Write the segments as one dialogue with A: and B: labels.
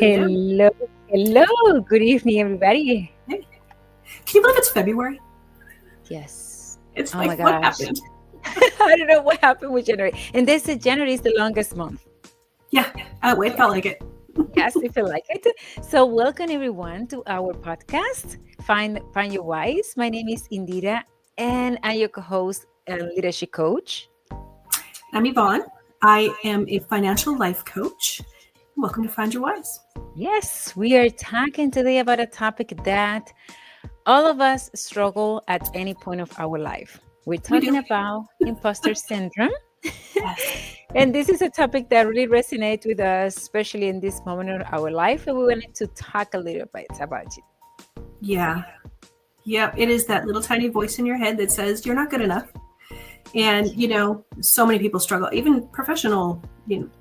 A: How you doing?
B: Hello. Good evening, everybody.
A: Hey. Can you believe it's February?
B: Yes.
A: It's
B: Oh my
A: like, what
B: gosh.
A: happened?
B: I don't know what happened with January. And January is the longest month.
A: Yeah, it felt like it.
B: Yes, if you like it. So welcome everyone to our podcast, Find Your Wise. My name is Indira and I'm your co-host and leadership coach.
A: I'm Yvonne. I am a financial life coach. Welcome to Find Your Wise.
B: Yes, we are talking today about a topic that all of us struggle at any point of our life. We're talking about imposter syndrome.
A: Yes.
B: And this is a topic that really resonates with us, especially in this moment of our life. And we wanted to talk a little bit about it.
A: Yeah. Yep. It is that little tiny voice in your head that says you're not good enough. And, so many people struggle, even professional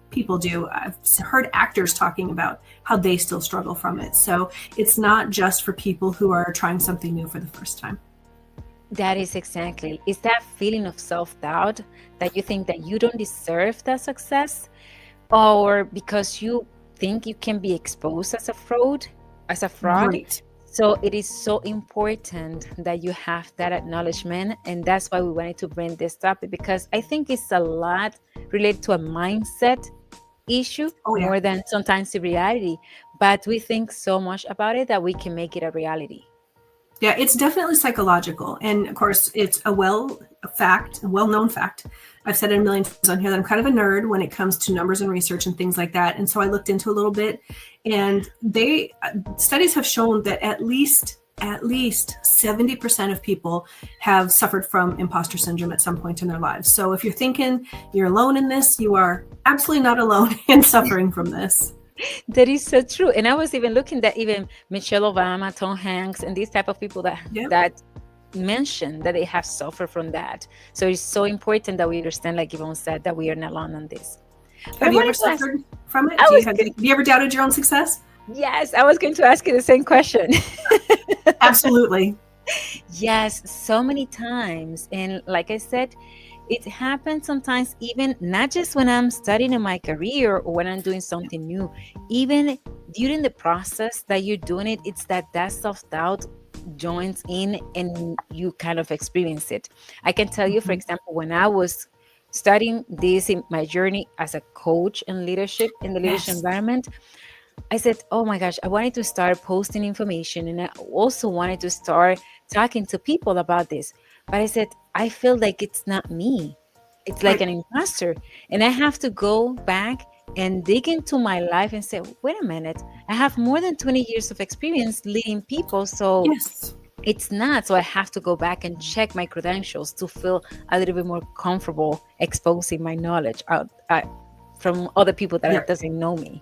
A: people do. I've heard actors talking about how they still struggle from it. So it's not just for people who are trying something new for the first time.
B: That is exactly. It's that feeling of self-doubt that you think that you don't deserve that success, or because you think you can be exposed as a fraud.
A: Right.
B: So it is so important that you have that acknowledgement. And that's why we wanted to bring this topic, because I think it's a lot related to a mindset issue more than sometimes the reality. But we think so much about it that we can make it a reality.
A: Yeah, it's definitely psychological. And of course, it's a well-known fact. I've said it a million times on here that I'm kind of a nerd when it comes to numbers and research and things like that. And so I looked into a little bit, and studies have shown that at least 70% of people have suffered from imposter syndrome at some point in their lives. So if you're thinking you're alone in this, you are absolutely not alone in suffering from this.
B: That is so true. And I was even looking that even Michelle Obama, Tom Hanks, and these type of people that mention that they have suffered from that. So it's so important that we understand, like Yvonne said, that we are not alone on this.
A: Have you ever suffered from it? Have you ever doubted your own success?
B: Yes, I was going to ask you the same question.
A: Absolutely.
B: Yes, so many times. And like I said, it happens sometimes, even not just when I'm studying in my career or when I'm doing something new, even during the process that you're doing it, it's that self-doubt joins in and you kind of experience it. I can tell you, for example, when I was studying this in my journey as a coach in leadership, in the leadership environment, I said, oh my gosh, I wanted to start posting information. And I also wanted to start talking to people about this. But I said, I feel like it's not me. It's like an imposter. And I have to go back and dig into my life and say, wait a minute, I have more than 20 years of experience leading people. So it's not. So I have to go back and check my credentials to feel a little bit more comfortable exposing my knowledge out from other people that doesn't know me.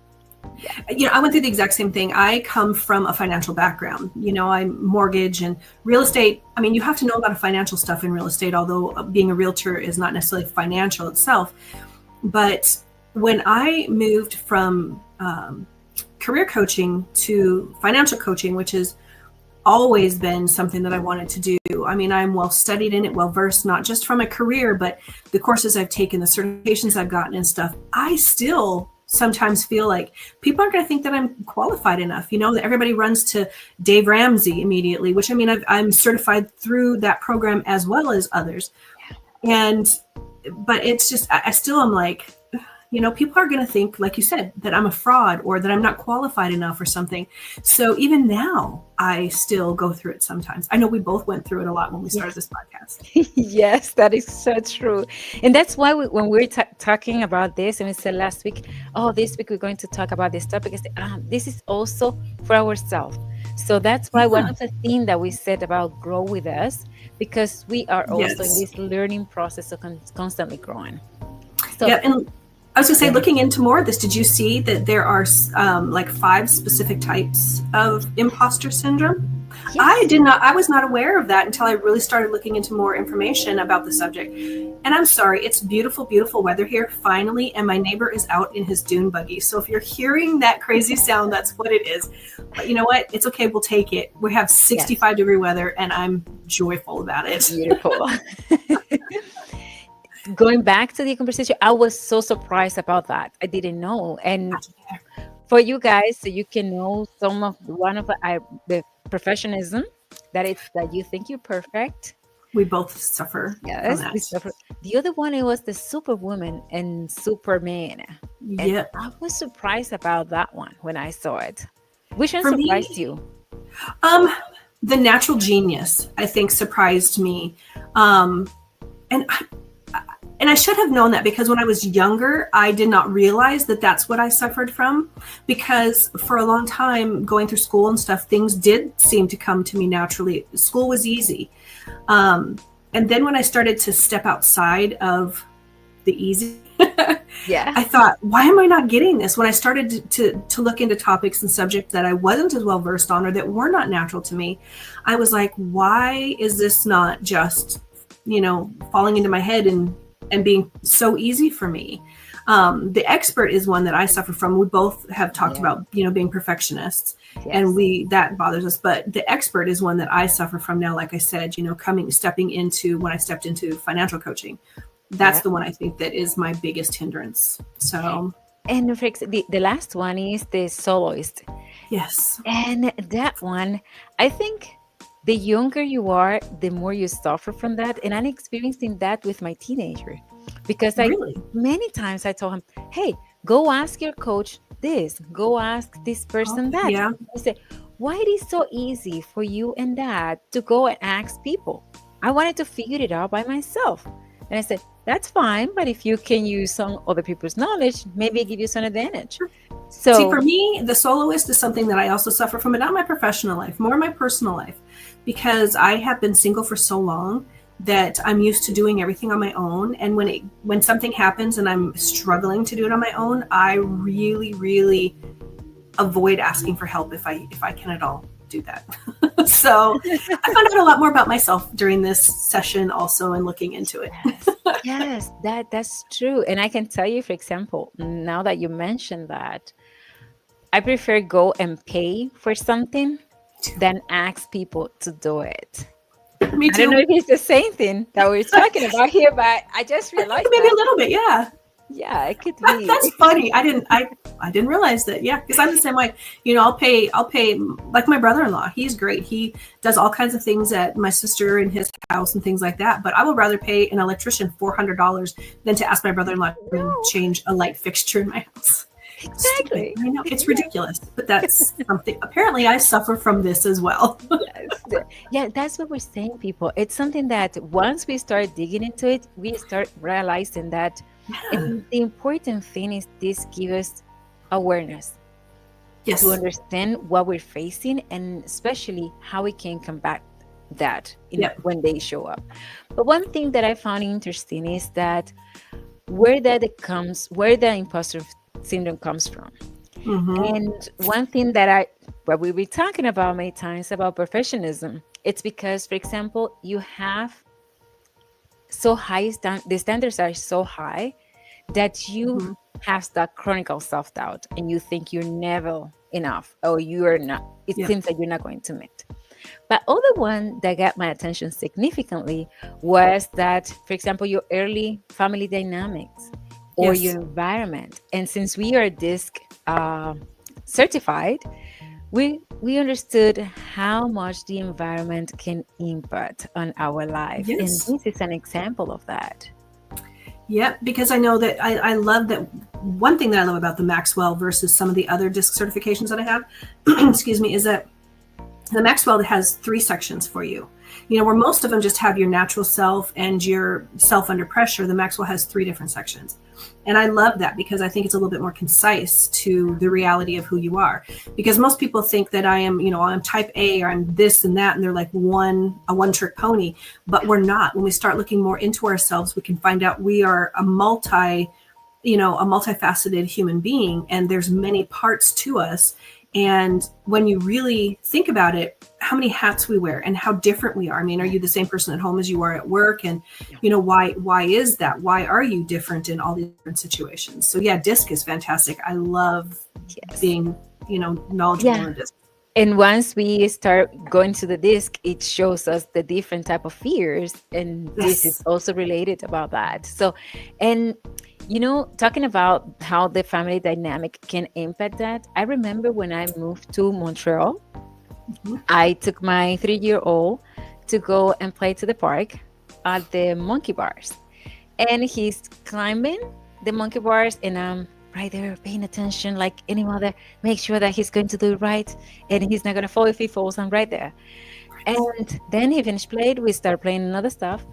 A: I went through the exact same thing. I come from a financial background. I'm mortgage and real estate. I mean, you have to know about financial stuff in real estate, although being a realtor is not necessarily financial itself. But when I moved from career coaching to financial coaching, which has always been something that I wanted to do. I mean, I'm well studied in it, well versed, not just from a career, but the courses I've taken, the certifications I've gotten and stuff. I still sometimes feel like people aren't going to think that I'm qualified enough. That everybody runs to Dave Ramsey immediately, which I mean, I'm certified through that program as well as others. But it's just, I still am like, people are going to think, like you said, that I'm a fraud or that I'm not qualified enough or something. So even now, I still go through it sometimes. I know we both went through it a lot when we started this podcast.
B: Yes, that is so true. And that's why when we're talking about this, and we said last week, this week we're going to talk about this topic, I said, this is also for ourselves. So that's why one of the things that we said about grow with us, because we are also in this learning process of constantly growing. So,
A: and I was going to say, looking into more of this, did you see that there are like 5 specific types of imposter syndrome? Yes. I was not aware of that until I really started looking into more information about the subject. And I'm sorry, it's beautiful, beautiful weather here finally, and my neighbor is out in his dune buggy. So if you're hearing that crazy sound, that's what it is. But you know what? It's okay. We'll take it. We have 65-degree weather, and I'm joyful about it.
B: Beautiful. Going back to the conversation, I was so surprised about that. I didn't know. And for you guys, so you can know some of the professionalism that you think you're perfect.
A: We both suffer from
B: Yes,
A: that.
B: we suffer. The other one, it was the Superwoman and Superman, and
A: Yep.
B: I was surprised about that one when I saw it. Which one
A: For
B: surprised
A: me,
B: you?
A: the natural genius, I think, surprised me. Um, and I should have known that, because when I was younger, I did not realize that that's what I suffered from, because for a long time going through school and stuff, things did seem to come to me naturally. School was easy. And then when I started to step outside of the easy,
B: Yeah.
A: I thought, why am I not getting this? When I started to look into topics and subjects that I wasn't as well versed on, or that were not natural to me, I was like, why is this not just, falling into my head and being so easy for me? The expert is one that I suffer from. We both have talked about, being perfectionists, and that bothers us. But the expert is one that I suffer from now. Like I said, stepping into, when I stepped into financial coaching, that's the one I think that is my biggest hindrance. So,
B: and the last one is the soloist.
A: yes.
B: And that one, I think the younger you are, the more you suffer from that. And I'm experiencing that with my teenager, because many times I told him, hey, go ask your coach this, go ask this person that.
A: Yeah.
B: I said, why it is so easy for you and dad to go and ask people? I wanted to figure it out by myself. And I said, that's fine, but if you can use some other people's knowledge, maybe it give you some advantage. So,
A: see, for me, the soloist is something that I also suffer from, but not my professional life, more my personal life, because I have been single for so long that I'm used to doing everything on my own. And when something happens and I'm struggling to do it on my own, I really, really avoid asking for help if I can at all do that. So I found out a lot more about myself during this session also, and looking into it.
B: Yes, that's true. And I can tell you, for example, now that you mentioned that, I prefer go and pay for something than ask people to do it.
A: Me too.
B: I don't know if it's the same thing that we're talking about here, but I just realized
A: maybe a little bit, yeah.
B: Yeah, it could be.
A: That's funny. I didn't realize that. Yeah, because I'm the same way. I'll pay like my brother-in-law. He's great. He does all kinds of things at my sister and his house and things like that. But I would rather pay an electrician $400 than to ask my brother-in-law to change a light fixture in my house.
B: Exactly.
A: I know, it's ridiculous, but that's something. Apparently, I suffer from this as well.
B: Yes. Yeah, that's what we're saying, people. It's something that once we start digging into it, we start realizing that. And the important thing is this gives us awareness.
A: Yes.
B: To understand what we're facing, and especially how we can combat that when they show up. But one thing that I found interesting is that where the imposter syndrome comes from. Mm-hmm. And one thing that what we were talking about many times about perfectionism, it's because, for example, you have so high the standards are so high that you have that chronic self-doubt, and you think you're never enough, or you are not. It seems like you're not going to meet. But other one that got my attention significantly was that, for example, your early family dynamics or your environment. And since we are DISC certified, we understood how much the environment can impact on our life. Yes. And this is an example of that.
A: Yeah, because I know that I love that. One thing that I love about the Maxwell versus some of the other DISC certifications that I have, excuse me, is that the Maxwell has 3 sections for you. Where most of them just have your natural self and your self under pressure, the Maxwell has 3 different sections. And I love that, because I think it's a little bit more concise to the reality of who you are. Because most people think that I am, I'm type A, or I'm this and that, and they're like a one-trick pony. But we're not. When we start looking more into ourselves, we can find out we are a multifaceted human being, and there's many parts to us. And when you really think about it, how many hats we wear and how different we are. I mean, are you the same person at home as you are at work? And, why is that? Why are you different in all these different situations? So yeah, DISC is fantastic. I love being, knowledgeable in DISC.
B: And once we start going to the DISC, it shows us the different type of fears. And this is also related about that. So, and Talking about how the family dynamic can impact that, I remember when I moved to Montreal,
A: Mhm.
B: I took my 3-year-old to go and play to the park at the monkey bars. And he's climbing the monkey bars, and I'm right there paying attention like any mother, make sure that he's going to do it right and he's not going to fall. If he falls, I'm right there. And then he finished playing. We started playing another stuff,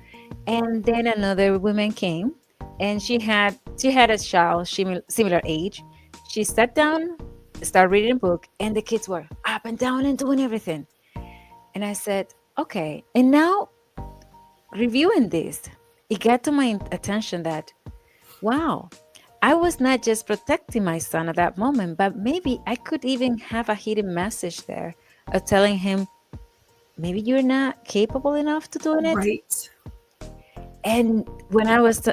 B: and then another woman came, and she had a child similar age. She sat down, started reading a book, and the kids were up and down and doing everything. And I said, okay. And now reviewing this, it got to my attention that, wow, I was not just protecting my son at that moment, but maybe I could even have a hidden message there of telling him, maybe you're not capable enough to doing it.
A: Right.
B: And when I was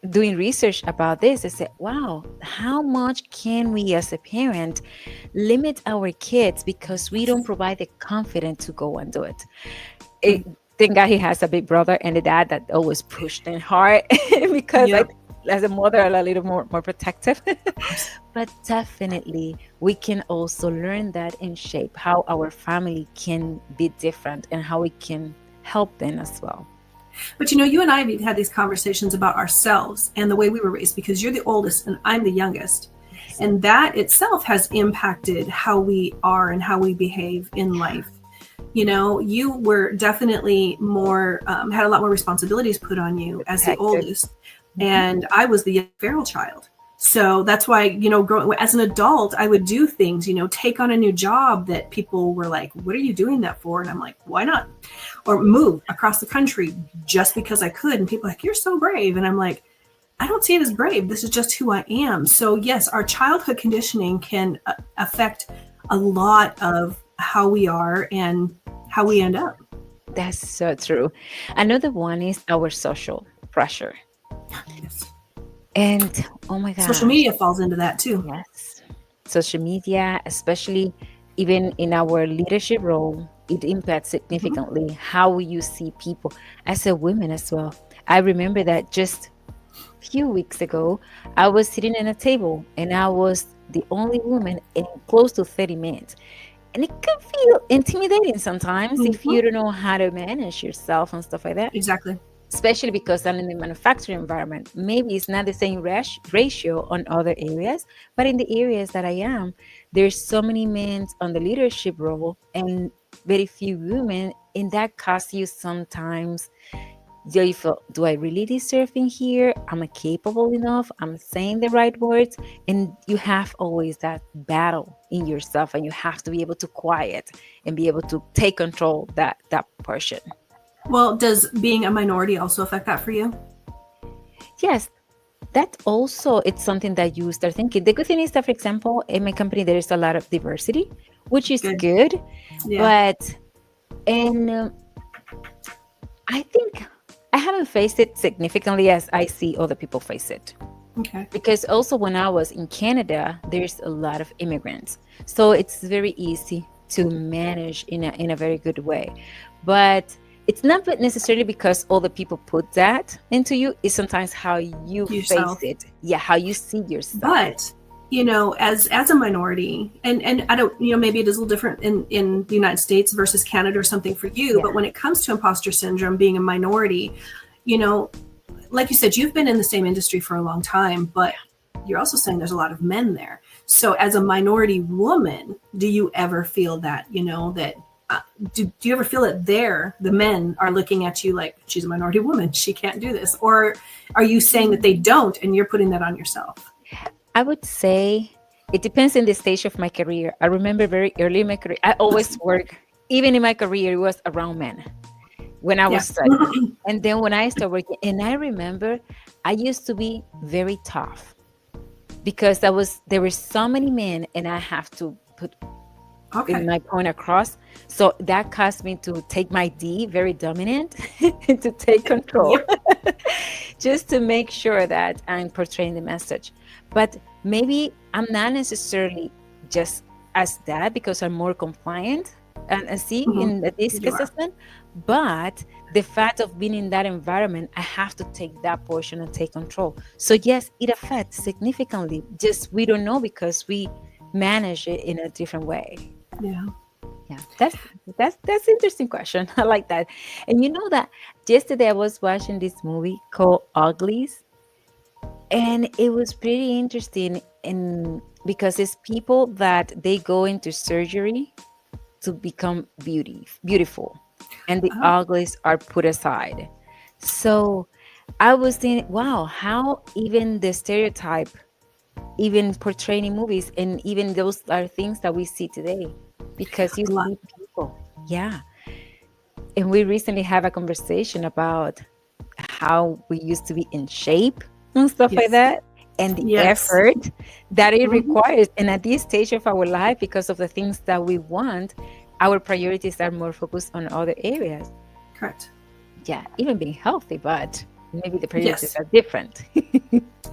B: doing research about this, I said, wow, how much can we as a parent limit our kids because we don't provide the confidence to go and do it? Thank God he has a big brother and a dad that always pushed him hard because
A: Yep.
B: as a mother, I'm a little more protective. But definitely, we can also learn that and shape how our family can be different and how we can help them as well.
A: But you and I have had these conversations about ourselves and the way we were raised, because you're the oldest and I'm the youngest. And that itself has impacted how we are and how we behave in life. You were definitely more, had a lot more responsibilities put on you as the oldest. And I was the feral child. So that's why, growing as an adult, I would do things, take on a new job that people were like, what are you doing that for? And I'm like, why not? Or move across the country just because I could. And people are like, you're so brave. And I'm like, I don't see it as brave. This is just who I am. So yes, our childhood conditioning can affect a lot of how we are and how we end up.
B: That's so true. Another one is our social pressure.
A: Yes.
B: And oh my God.
A: Social media falls into that too.
B: Yes. Social media, especially even in our leadership role, it impacts significantly how you see people as a woman as well. I remember that just a few weeks ago, I was sitting at a table and I was the only woman in close to 30 minutes. And it can feel intimidating sometimes if you don't know how to manage yourself and stuff like that.
A: Exactly.
B: Especially because I'm in the manufacturing environment. Maybe it's not the same ratio on other areas, but in the areas that I am, there's so many men on the leadership role and very few women, and that costs you sometimes. You feel, do I really deserve being here? Am I capable enough? I'm saying the right words? And you have always that battle in yourself, and you have to be able to quiet and be able to take control that portion.
A: Well, does being a minority also affect that for you?
B: Yes, that also, it's something that you start thinking. The good thing is that, for example, in my company, there is a lot of diversity, which is good.
A: Yeah.
B: But, and I think I haven't faced it significantly as I see other people face it.
A: Okay.
B: Because also when I was in Canada, there's a lot of immigrants. So it's very easy to manage in a very good way. But it's not necessarily because all the people put that into you. It's sometimes how you
A: Yourself.
B: face it. Yeah, how you see yourself.
A: But as a minority, and I don't, maybe it is a little different in the United States versus Canada or something for you. But when it comes to imposter syndrome, being a minority, like you said, you've been in the same industry for a long time, but you're also saying there's a lot of men there. So as a minority woman, do you ever feel that, that do you ever feel that the men are looking at you like, she's a minority woman, she can't do this? Or are you saying that they don't and you're putting that on yourself?
B: I would say it depends on the stage of my career. I remember very early in my career, I always work, even in my career, it was around men when I was studying. And then when I started working, and I remember I used to be very tough because there were so many men and I have to put my point across. So that caused me to take my D, very dominant, and to take control, just to make sure that I'm portraying the message. But maybe I'm not necessarily just as that because I'm more compliant, and see
A: Mhm.
B: in this
A: You are.
B: assessment. But the fact of being in that environment, I have to take that portion and take control. So yes, it affects significantly. Just we don't know because we manage it in a different way.
A: Yeah.
B: Yeah, that's interesting question. I like that. And you know that yesterday I was watching this movie called Uglies, and it was pretty interesting in because it's people that they go into surgery to become beautiful, and the
A: Oh,
B: uglies are put aside. So I was thinking, wow, how even the stereotype even portraying in movies, and even those are things that we see today because you
A: a lot.
B: see people. Yeah. And we recently have a conversation about how we used to be in shape and stuff like
A: Yes.
B: that, and the
A: Yes.
B: effort that it
A: Mhm.
B: requires. And at this stage of our life, because of the things that we want, our priorities are more focused on other areas.
A: Correct.
B: Yeah, even being healthy, but maybe the priorities
A: Yes.
B: are different.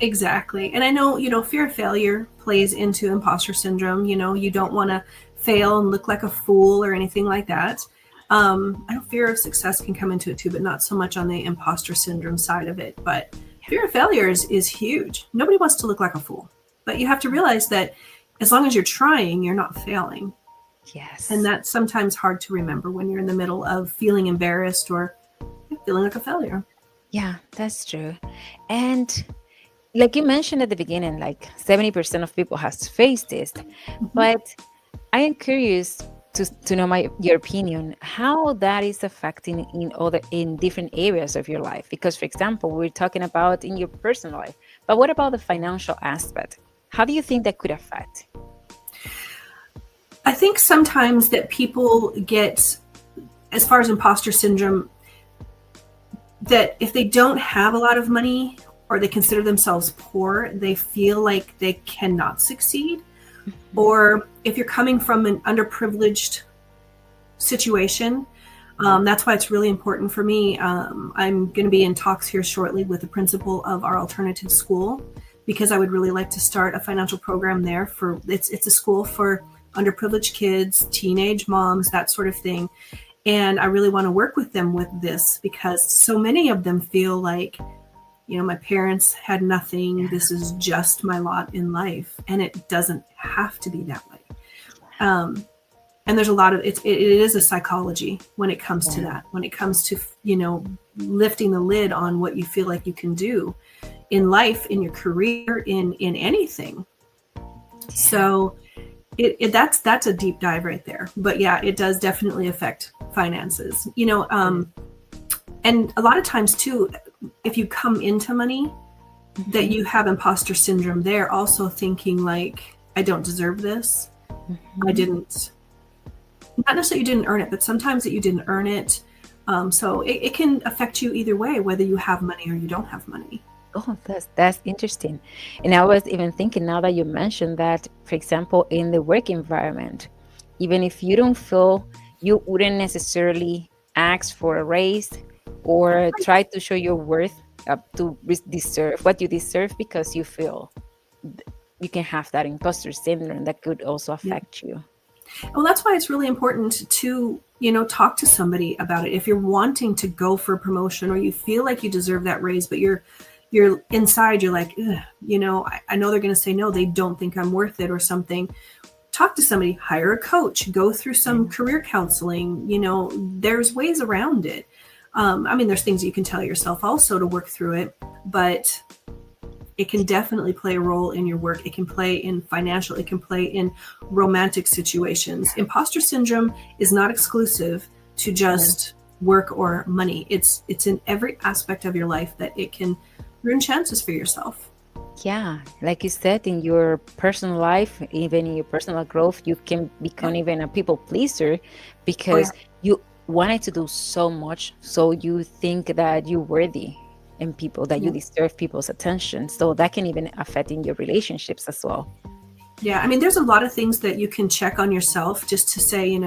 A: Exactly. And I know, fear of failure plays into imposter syndrome. You don't want to fail and look like a fool or anything like that. I know fear of success can come into it too, but not so much on the imposter syndrome side of it. But fear of failure is huge. Nobody wants to look like a fool. But you have to realize that as long as you're trying, you're not failing. And
B: Yes.
A: that's sometimes hard to remember when you're in the middle of feeling embarrassed or feeling like a failure.
B: Yeah, that's true. And like you mentioned at the beginning, like 70% of people has faced this.
A: Mhm.
B: But I am curious to know your opinion, how that is affecting in different areas of your life. Because for example, we're talking about in your personal life, but what about the financial aspect? How do you think that could affect?
A: I think sometimes that people get, as far as imposter syndrome, that if they don't have a lot of money or they consider themselves poor, they feel like they cannot succeed.
B: Mhm.
A: Or if you're coming from an underprivileged situation, that's why it's really important for me. I'm going to be in talks here shortly with the principal of our alternative school because I would really like to start a financial program there. For it's a school for underprivileged kids, teenage moms, that sort of thing. And I really want to work with them with this because so many of them feel like, my parents had nothing.
B: Yeah.
A: This is just my lot in life. And it doesn't have to be that way. Um, and there's a lot of it is a psychology when it comes to
B: Yeah.
A: that, when it comes to, lifting the lid on what you feel like you can do in life, in your career, in anything.
B: Yeah.
A: So that's a deep dive right there. But yeah, it does definitely affect finances. And a lot of times too, if you come into money, that
B: Mhm.
A: you have imposter syndrome there, also thinking like, I don't deserve this. I
B: Mhm.
A: didn't, not necessarily you didn't earn it, but sometimes that you didn't earn it. So it can affect you either way, whether you have money or you don't have money.
B: Oh, that's interesting. And I was even thinking now that you mentioned that, for example, in the work environment, even if you don't feel you wouldn't necessarily ask for a raise or try to show your worth to deserve what you deserve because you feel you can have that imposter syndrome that could also
A: Yeah.
B: affect you.
A: Well, that's why it's really important to, talk to somebody about it. If you're wanting to go for a promotion or you feel like you deserve that raise, but you're inside, you're like, I know they're going to say no, they don't think I'm worth it or something. Talk to somebody, hire a coach, go through some
B: Yeah.
A: career counseling. There's ways around it. There's things you can tell yourself also to work through it, but it can definitely play a role in your work. It can play in financial, it can play in romantic situations. Imposter syndrome is not exclusive to
B: Yeah.
A: just work or money. It's in every aspect of your life that it can ruin chances for yourself.
B: Yeah, like you said, in your personal life, even in your personal growth, you can
A: Yeah.
B: become even a people pleaser
A: Oh yeah.
B: because you wanted to do so much. So you think that you're worthy and people that you
A: Yeah.
B: deserve people's attention. So that can even affect in your relationships as well.
A: Yeah, there's a lot of things that you can check on yourself just to say,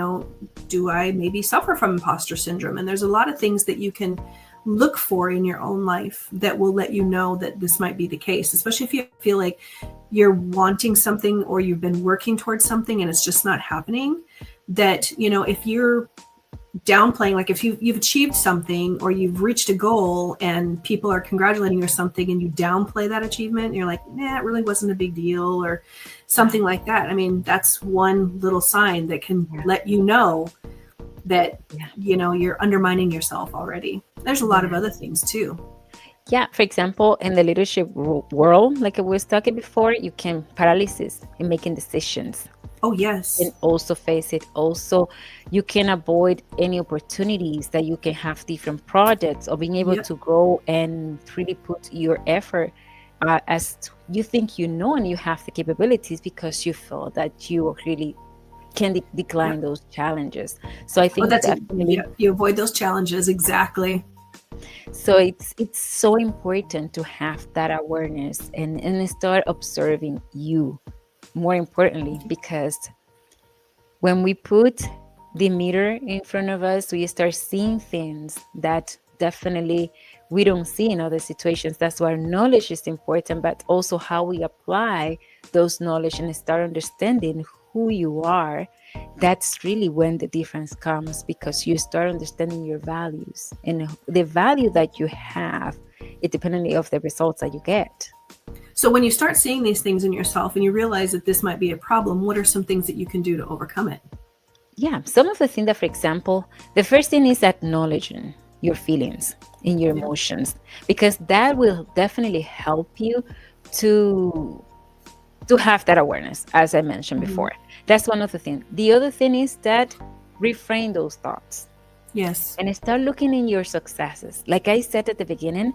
A: do I maybe suffer from imposter syndrome? And there's a lot of things that you can look for in your own life that will let you know that this might be the case, especially if you feel like you're wanting something or you've been working towards something and it's just not happening. that, if you're downplaying, like if you've achieved something or you've reached a goal and people are congratulating you or something, and you downplay that achievement, you're like, nah, it really wasn't a big deal, or something like that. I mean, that's one little sign that can let you know that, you're undermining yourself already. There's a lot of other things too.
B: Yeah, for example, in the leadership world, like I was talking before, you can paralysis in making decisions.
A: Oh, yes.
B: And also face it. Also, you can avoid any opportunities that you can have different projects or being able to go and really put your effort as you think and you have the capabilities, because you feel that you really can decline those challenges. So I think
A: that's definitely you avoid those challenges. Exactly.
B: So it's so important to have that awareness and start observing you. More importantly, because when we put the mirror in front of us, we start seeing things that definitely we don't see in other situations. That's why knowledge is important, but also how we apply those knowledge and start understanding who you are. That's really when the difference comes, because you start understanding your values and the value that you have, independently of the results that you get.
A: So when you start seeing these things in yourself and you realize that this might be a problem, what are some things that you can do to overcome it?
B: Yeah, some of the things that, for example, the first thing is acknowledging your feelings and your emotions, because that will definitely help you to have that awareness, as I mentioned before. That's one of the things. The other thing is that reframe those thoughts.
A: Yes.
B: And start looking in your successes. Like I said at the beginning,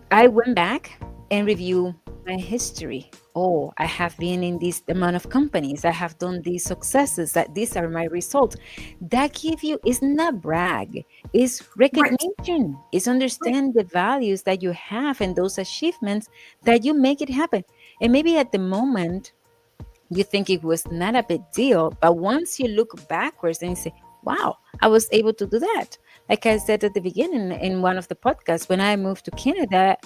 B: I went back and reviewed my history. Oh, I have been in this amount of companies. I have done these successes. That these are my results. That give you, it's not brag. It's recognition. Right. It's understand the values that you have and those achievements that you make it happen. And maybe at the moment you think it was not a big deal, but once you look backwards and you say, wow, I was able to do that. Like I said at the beginning in one of the podcasts, when I moved to Canada,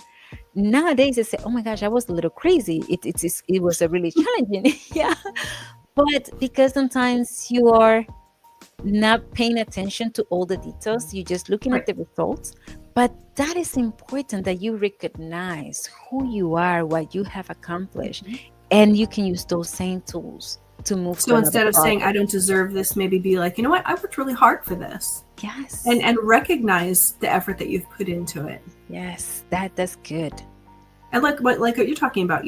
B: nowadays I say, oh my gosh, I was a little crazy. It was a really challenging. Yeah. But because sometimes you are not paying attention to all the details, you're just looking at the results. But that is important, that you recognize who you are, what you have accomplished, and you can use those same tools to move.
A: So instead of saying, I don't deserve this, maybe be like, you know what, I worked really hard for this.
B: Yes.
A: And recognize the effort that you've put into it.
B: Yes, that's good.
A: And like what you're talking about,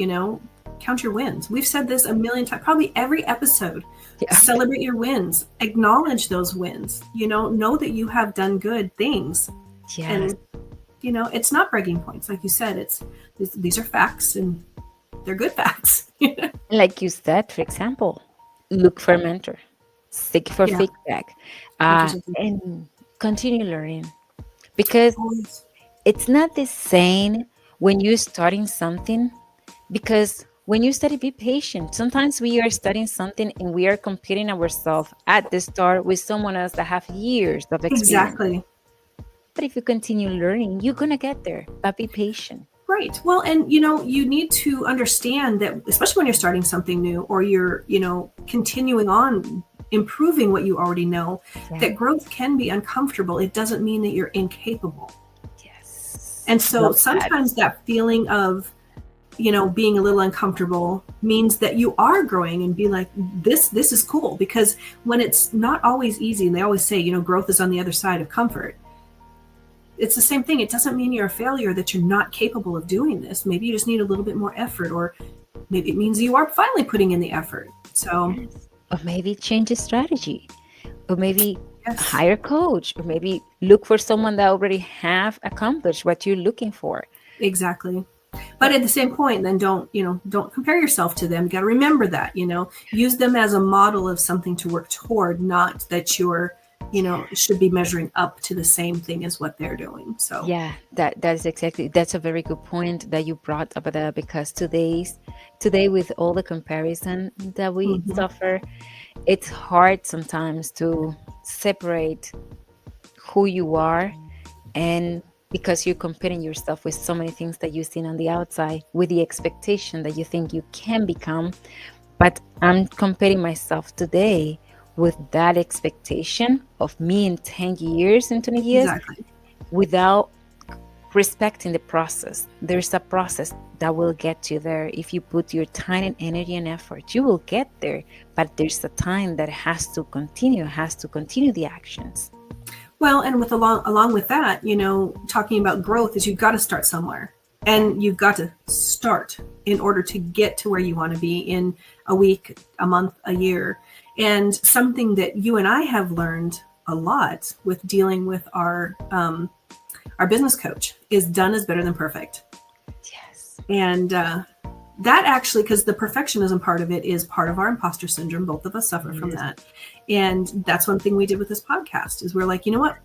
A: count your wins. We've said this a million times, probably every episode. Yeah. Celebrate your wins. Acknowledge those wins. Know that you have done good things.
B: Yes.
A: And, it's not bragging points. Like you said, these are facts, and they're good facts.
B: Like you said, for example, look for a mentor, seek for feedback, and continue learning, because it's not the same when you're starting something, because when you study, be patient. Sometimes we are studying something and we are comparing ourselves at the start with someone else that have years of experience.
A: Exactly.
B: But if you continue learning, you're going to get there, but be patient.
A: Right. Well, and, you need to understand that, especially when you're starting something new, or you're, continuing on improving what you already know, that growth can be uncomfortable. It doesn't mean that you're incapable.
B: Yes.
A: And so sometimes that feeling of, being a little uncomfortable means that you are growing, and be like, this is cool, because when it's not always easy, and they always say, growth is on the other side of comfort. It's the same thing. It doesn't mean you're a failure, that you're not capable of doing this. Maybe you just need a little bit more effort, or maybe it means you are finally putting in the effort. So,
B: or maybe change the strategy, or maybe hire a coach, or maybe look for someone that already have accomplished what you're looking for.
A: Exactly. But at the same point, then don't compare yourself to them. You got to remember that, use them as a model of something to work toward, not that you're should be measuring up to the same thing as what they're doing. So
B: that's a very good point that you brought up there, because today with all the comparison that we suffer, it's hard sometimes to separate who you are, and because you're comparing yourself with so many things that you've seen on the outside, with the expectation that you think you can become. But I'm comparing myself today with that expectation of me in 10 years and 20 years
A: Exactly.
B: without respecting the process. There's a process that will get you there. If you put your time and energy and effort, you will get there. But there's a time that has to continue the actions.
A: Well, and with along with that, talking about growth is you've got to start somewhere, and you've got to start in order to get to where you want to be in a week, a month, a year. And something that you and I have learned a lot with dealing with our business coach is done is better than perfect.
B: Yes.
A: And that actually, because the perfectionism part of it is part of our imposter syndrome. Both of us suffer from that. And that's one thing we did with this podcast is we're like, you know what?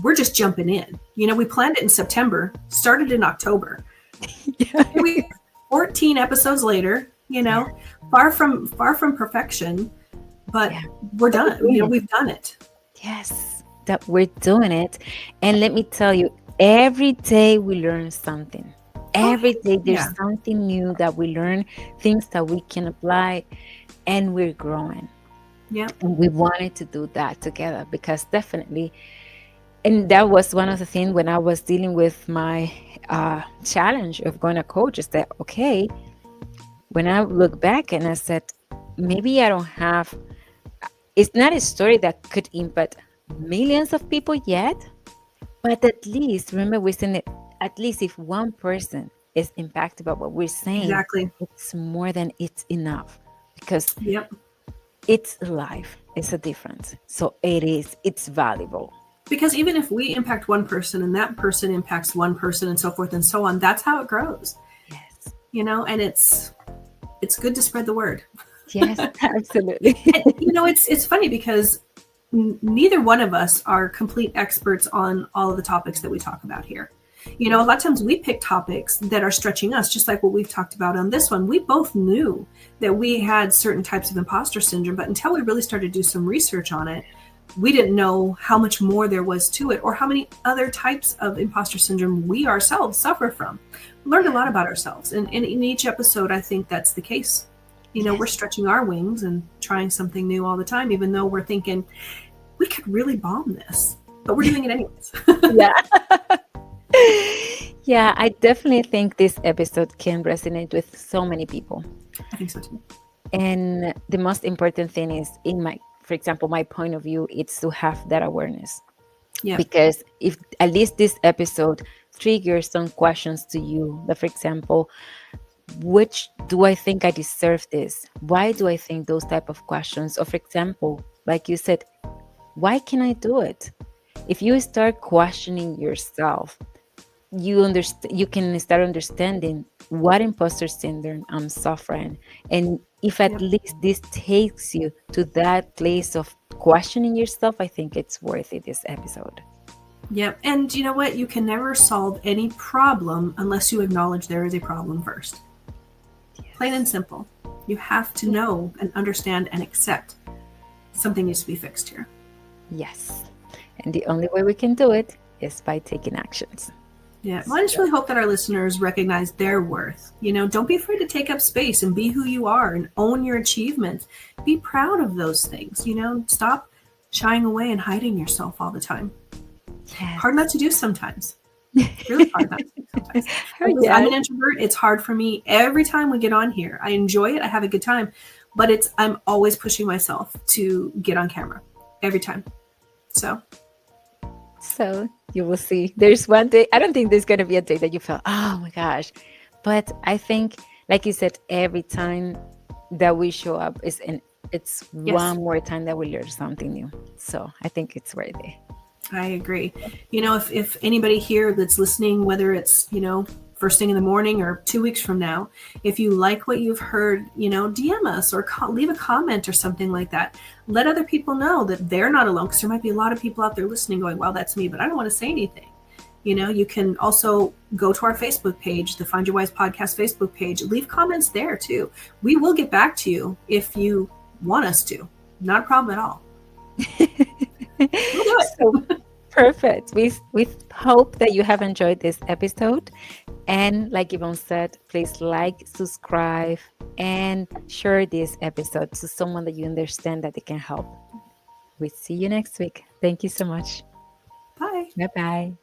A: We're just jumping in. We planned it in September, started in October.
B: Yeah.
A: 14 episodes later, far from perfection, but we're done. We've done it.
B: Yes, that we're doing it. And let me tell you, every day we learn something. Every day there's something new that we learn, things that we can apply, and we're growing.
A: Yeah.
B: And we wanted to do that together because definitely, and that was one of the things when I was dealing with my challenge of going to coach is that, okay, when I look back and I said, maybe I don't have, it's not a story that could impact millions of people yet, but at least, remember we said that at least if one person is impacted by what we're saying,
A: exactly,
B: it's more than it's enough because it's life. It's a difference. So it's valuable.
A: Because even if we impact one person and that person impacts one person and so forth and so on, that's how it grows.
B: Yes.
A: And it's good to spread the word.
B: Yes, absolutely.
A: And, it's funny because neither one of us are complete experts on all of the topics that we talk about here. A lot of times we pick topics that are stretching us, just like what we've talked about on this one. We both knew that we had certain types of imposter syndrome, but until we really started to do some research on it, we didn't know how much more there was to it or how many other types of imposter syndrome we ourselves suffer from. We learned a lot about ourselves. And in each episode, I think that's the case. We're stretching our wings and trying something new all the time, even though we're thinking we could really bomb this, but we're doing it anyways.
B: Yeah. Yeah, I definitely think this episode can resonate with so many people.
A: I think so too.
B: And the most important thing is, for example, my point of view, it's to have that awareness.
A: Yeah.
B: Because if at least this episode triggers some questions to you, that, for example, which do I think I deserve this? Why do I think those type of questions? Or for example, like you said, why can I do it? If you start questioning yourself, you can start understanding what imposter syndrome I'm suffering. And if at least this takes you to that place of questioning yourself, I think it's worth it, this episode.
A: Yep. And you know what? You can never solve any problem unless you acknowledge there is a problem first. Yes. Plain and simple. You have to know and understand and accept something needs to be fixed here.
B: Yes. And the only way we can do it is by taking actions.
A: Yeah. Well, I just really hope that our listeners recognize their worth. Don't be afraid to take up space and be who you are and own your achievements. Be proud of those things. Stop shying away and hiding yourself all the time. Yes. Hard not to do sometimes. Really hard not to do sometimes. Yes. I'm an introvert. It's hard for me every time we get on here. I enjoy it. I have a good time, but I'm always pushing myself to get on camera every time. So you will see. There's one day, I don't think there's going to be a day that you feel, oh my gosh. But I think, like you said, every time that we show up it's one more time that we learn something new. So I think it's worth it. I agree. If anybody here that's listening, whether it's, first thing in the morning or 2 weeks from now, if you like what you've heard, DM us or leave a comment or something like that. Let other people know that they're not alone, because there might be a lot of people out there listening going, well, that's me, but I don't want to say anything. You can also go to our Facebook page, the Find Your Wise Podcast Facebook page. Leave comments there too. We will get back to you if you want us to. Not a problem at all. We'll do it.
B: Perfect. We hope that you have enjoyed this episode. And like Yvonne said, please like, subscribe, and share this episode to someone that you understand that they can help. We see you next week. Thank you so much.
A: Bye.
B: Bye bye.